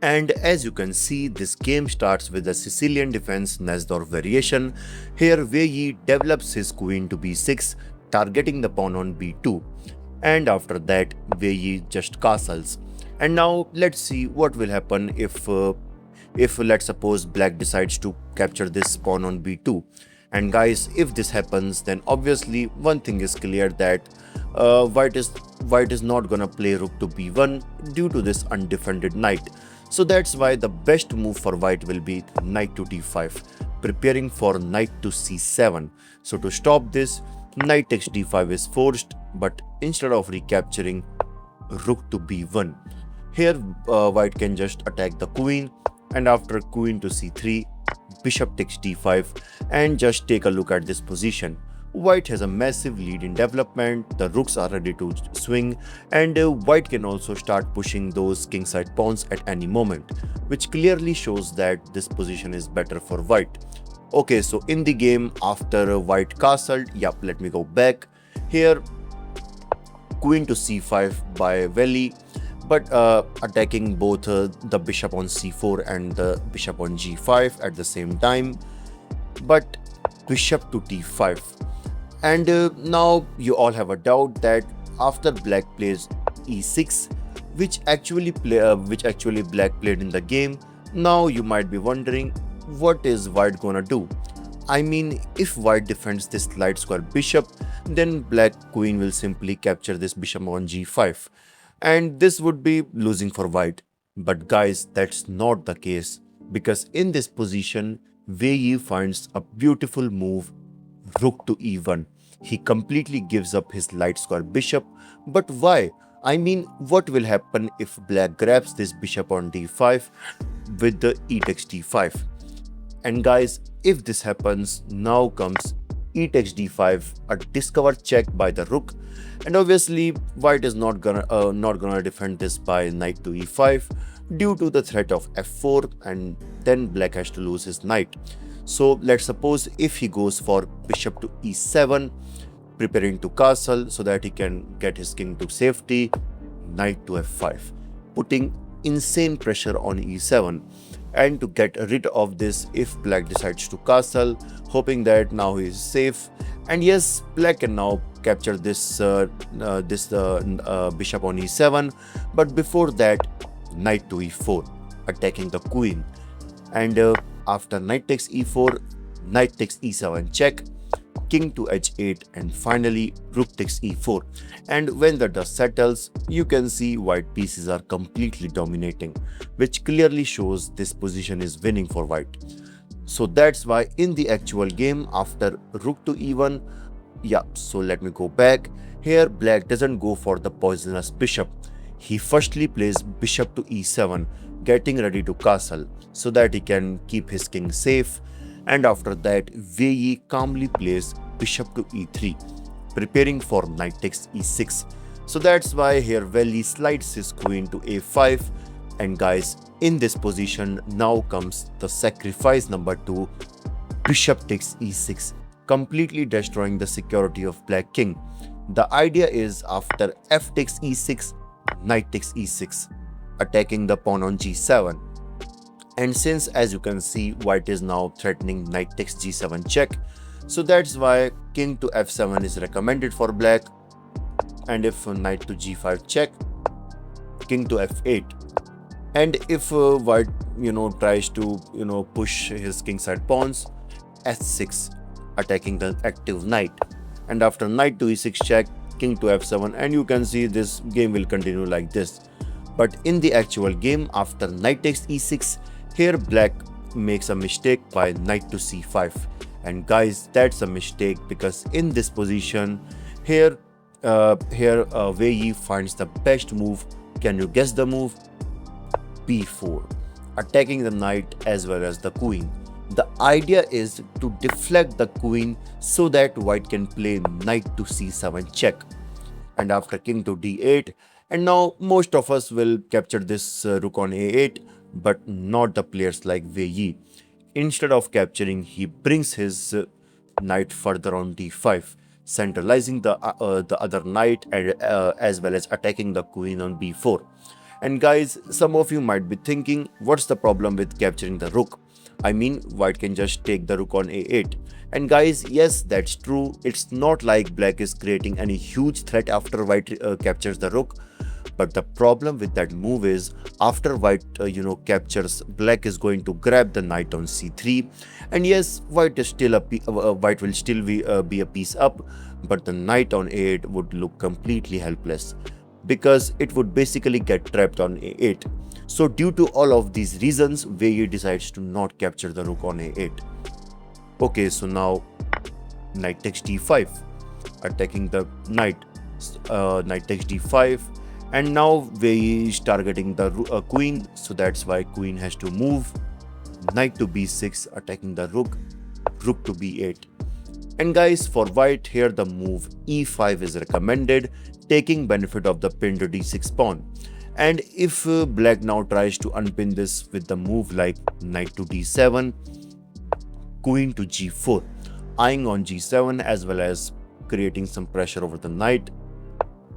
And as you can see, this game starts with the Sicilian defense Najdorf variation. Here Wei Yi develops his queen to b6, targeting the pawn on b2. And after that, Wei Yi just castles. And now let's see what will happen if let's suppose black decides to capture this pawn on b2. And guys, if this happens, then obviously one thing is clear that white is not gonna play rook to b1 due to this undefended knight. So that's why the best move for white will be knight to d5, preparing for knight to c7. So to stop this, knight takes d5 is forced, but instead of recapturing, rook to b1. Here white can just attack the queen, and after queen to c3, bishop takes d5, and just take a look at this position. White has a massive lead in development, the rooks are ready to swing, and white can also start pushing those kingside pawns at any moment, which clearly shows that this position is better for white. Okay, so in the game, after white castled, yep, let me go back. Here, queen to c5 by Wely, but attacking both the bishop on c4 and the bishop on g5 at the same time, but bishop to d5. And now you all have a doubt that after black plays e6, which actually black played in the game, now you might be wondering, what is white gonna do? I mean, if white defends this light square bishop, then black queen will simply capture this bishop on g5, and this would be losing for white. But guys, that's not the case, because in this position, Wei Yi finds a beautiful move, rook to e1. He completely gives up his light square bishop. But why? I mean, what will happen if black grabs this bishop on d5 with the e takes d5? And guys, if this happens, now comes e takes d5, a discovered check by the rook, and obviously white is not gonna defend this by knight to e5 due to the threat of f4, and then black has to lose his knight. So let's suppose if he goes for bishop to e7, preparing to castle so that he can get his king to safety, knight to f5, putting insane pressure on e7. And to get rid of this, if black decides to castle, hoping that now he is safe, and yes, black can now capture this bishop on e7, but before that, knight to e4, attacking the queen. And after knight takes e4, knight takes e7 check, king to h8, and finally rook takes e4. And when the dust settles, you can see white pieces are completely dominating, which clearly shows this position is winning for white. So that's why in the actual game, after rook to e1, yeah, so let me go back. Here black doesn't go for the poisonous bishop. He firstly plays bishop to e7, getting ready to castle so that he can keep his king safe. And after that, Wei Yi calmly plays bishop to e3, preparing for knight takes e6. So that's why here Wely slides his queen to a5. And guys, in this position now comes the sacrifice number 2, bishop takes e6, completely destroying the security of black king. The idea is after f takes e6, knight takes e6, attacking the pawn on g7. And since, as you can see, white is now threatening knight takes g7 check, so that's why king to f7 is recommended for black. And if knight to g5 check, king to f8. And if white tries to push his kingside pawns, s6, attacking the active knight. And after knight to e6 check, king to f7, and you can see this game will continue like this. But in the actual game, after knight takes e6, here black makes a mistake by knight to c5. And guys, that's a mistake, because in this position, here Wei Yi finds the best move. Can you guess the move? b4, attacking the knight as well as the queen. The idea is to deflect the queen so that white can play knight to c7 check. And after king to d8, and now most of us will capture this rook on a8, but not the players like Wei Yi. Instead of capturing, he brings his knight further on d5, centralizing the other knight, and as well as attacking the queen on b4. And guys, some of you might be thinking, what's the problem with capturing the rook? I mean, white can just take the rook on a8. And guys, yes, that's true. It's not like black is creating any huge threat after white captures the rook. But the problem with that move is, after white captures, black is going to grab the knight on c3, and yes, white is still white will still be a piece up, but the knight on a8 would look completely helpless because it would basically get trapped on a8. So due to all of these reasons, Wei Yi decides to not capture the rook on a8. Okay, so now knight takes d5, attacking the knight. Knight takes d5, and now Wei Yi is targeting the queen, so that's why queen has to move. Knight to b6, attacking the rook. Rook to b8. And guys, for white here the move e5 is recommended, taking benefit of the pinned d6 pawn. And if black now tries to unpin this with the move like knight to d7, queen to g4, eyeing on g7 as well as creating some pressure over the knight.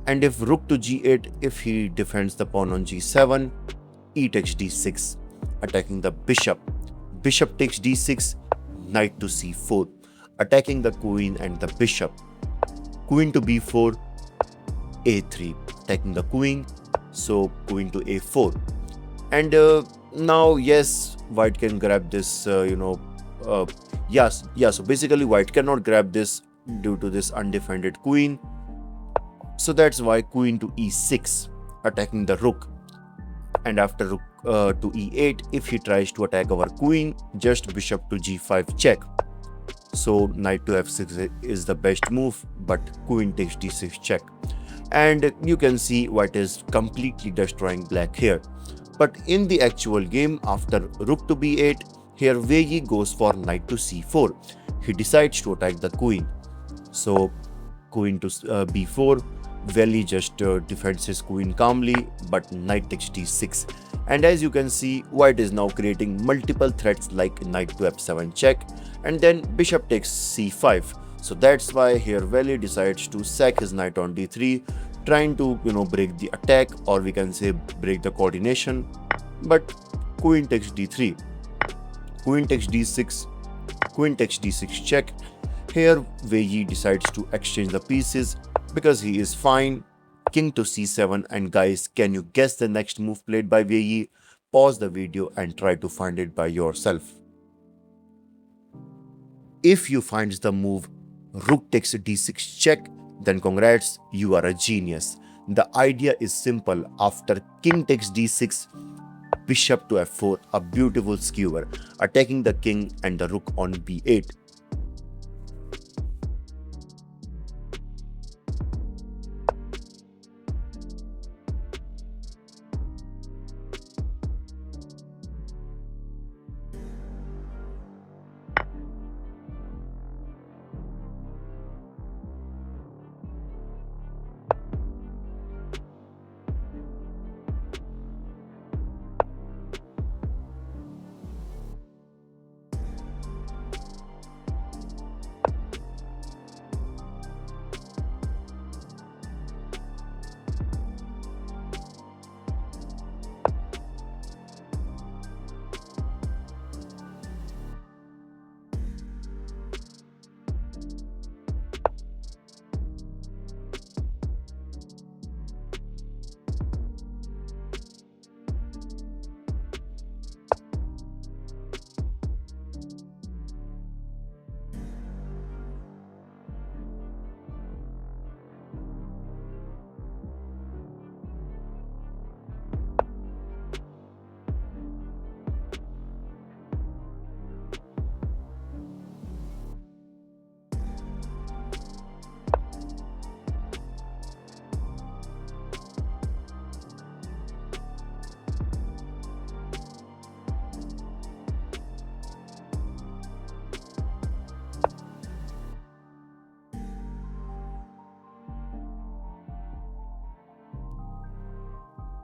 And if rook to g8, if he defends the pawn on g7, e takes d6, attacking the bishop. Bishop takes d6, knight to c4, attacking the queen and the bishop. Queen to b4, a3, attacking the queen, so queen to a4. And now, yes, white can grab this, so basically white cannot grab this due to this undefended queen. So that's why queen to e6, attacking the rook. And after rook to e8, if he tries to attack our queen, just bishop to g5 check. So knight to f6 is the best move, but queen takes d6 check. And you can see white is completely destroying black here. But in the actual game, after rook to b8, here Wei Yi goes for knight to c4. He decides to attack the queen. So queen to b4, Wely just defends his queen calmly, but knight takes d6. And as you can see, white is now creating multiple threats like knight to f7 check, and then bishop takes c5. So that's why here Wely decides to sack his knight on d3, trying to break the attack, or we can say break the coordination. But queen takes d3, queen takes d6, queen takes d6 check. Here Wei Yi decides to exchange the pieces because he is fine. King to c7, and guys, can you guess the next move played by Wei Yi? Pause the video and try to find it by yourself. If you find the move rook takes d6 check, then congrats, you are a genius. The idea is simple. After king takes d6, bishop to f4, a beautiful skewer, attacking the king and the rook on b8.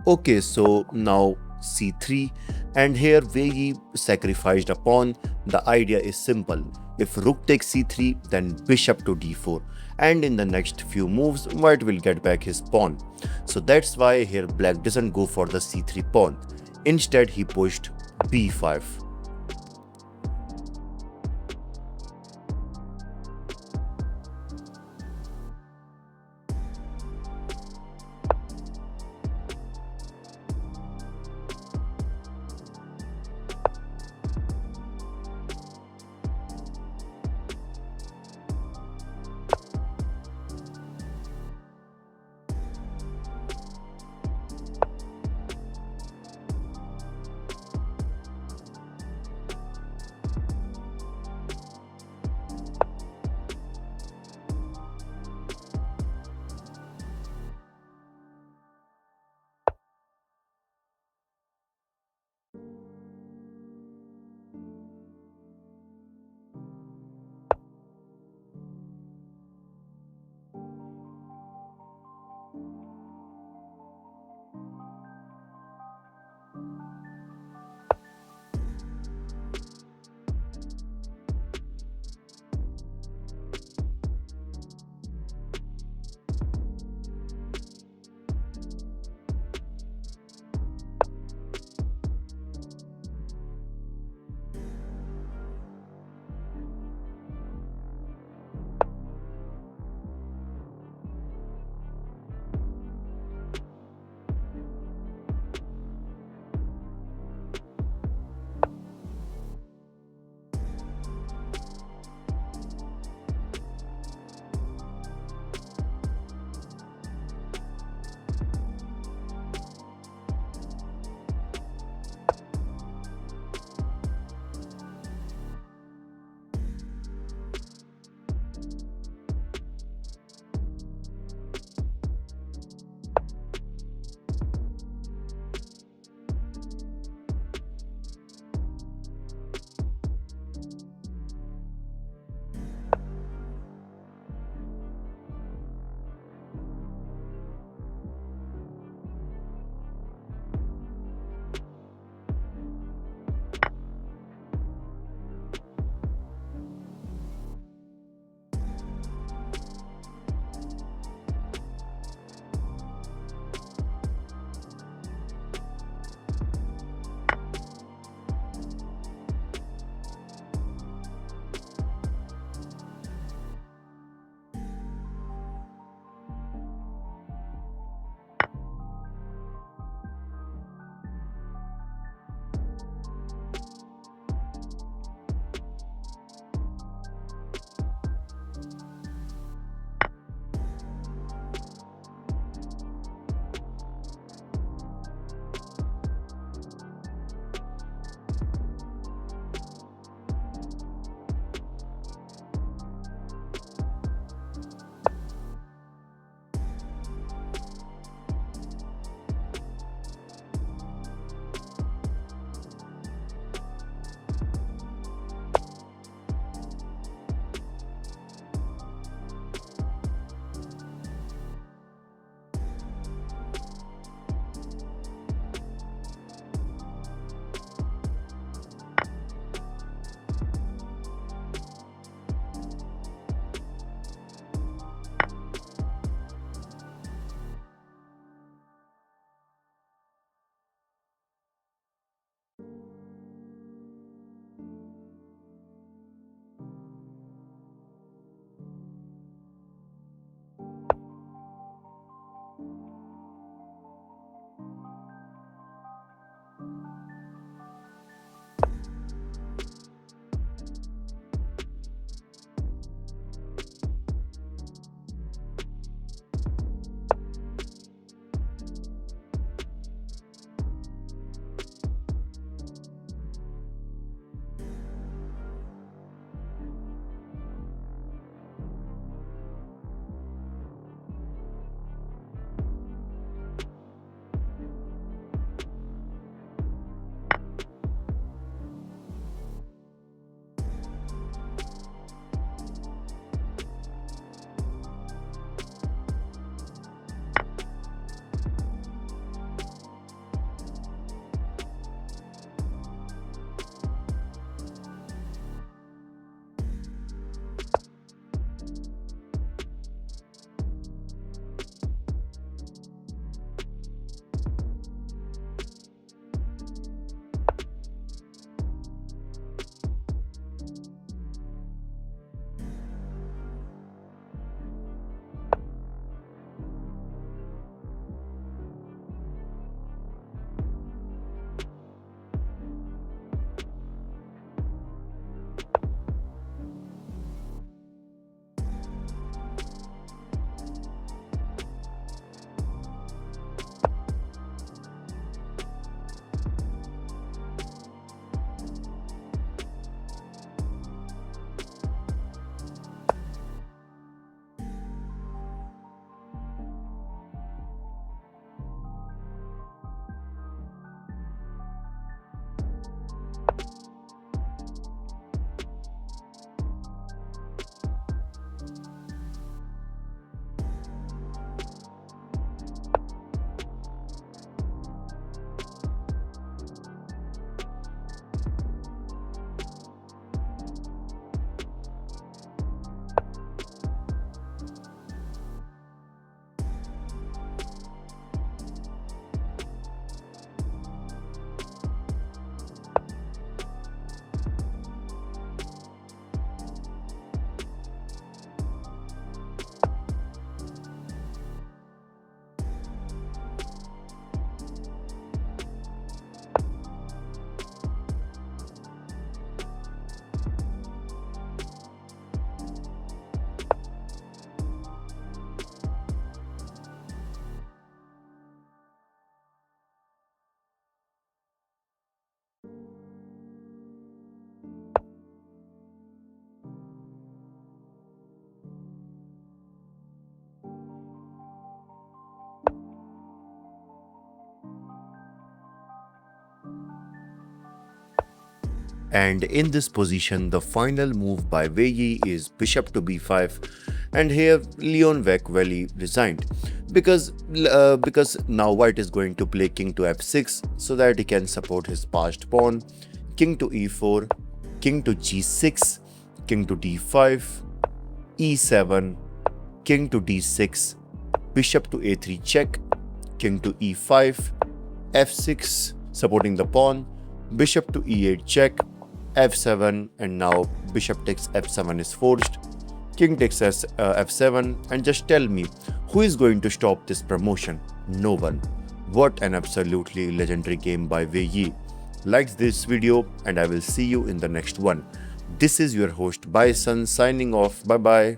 Okay, so now c3, And here Wei Yi sacrificed a pawn. The idea is simple. If rook takes c3, then bishop to d4. And in the next few moves, white will get back his pawn. So that's why here black doesn't go for the c3 pawn. Instead, he pushed b5. And in this position, the final move by Wei Yi is bishop to b5, and here Wely resigned because now white is going to play king to f6 so that he can support his passed pawn, king to e4, king to g6, king to d5, e7, king to d6, bishop to a3 check, king to e5, f6 supporting the pawn, bishop to e8 check, f7, and now bishop takes f7 is forced, king takes f7, and just tell me, who is going to stop this promotion? No one. What an absolutely legendary game by Wei Yi. Like this video and I will see you in the next one. This is your host Bison signing off. Bye bye.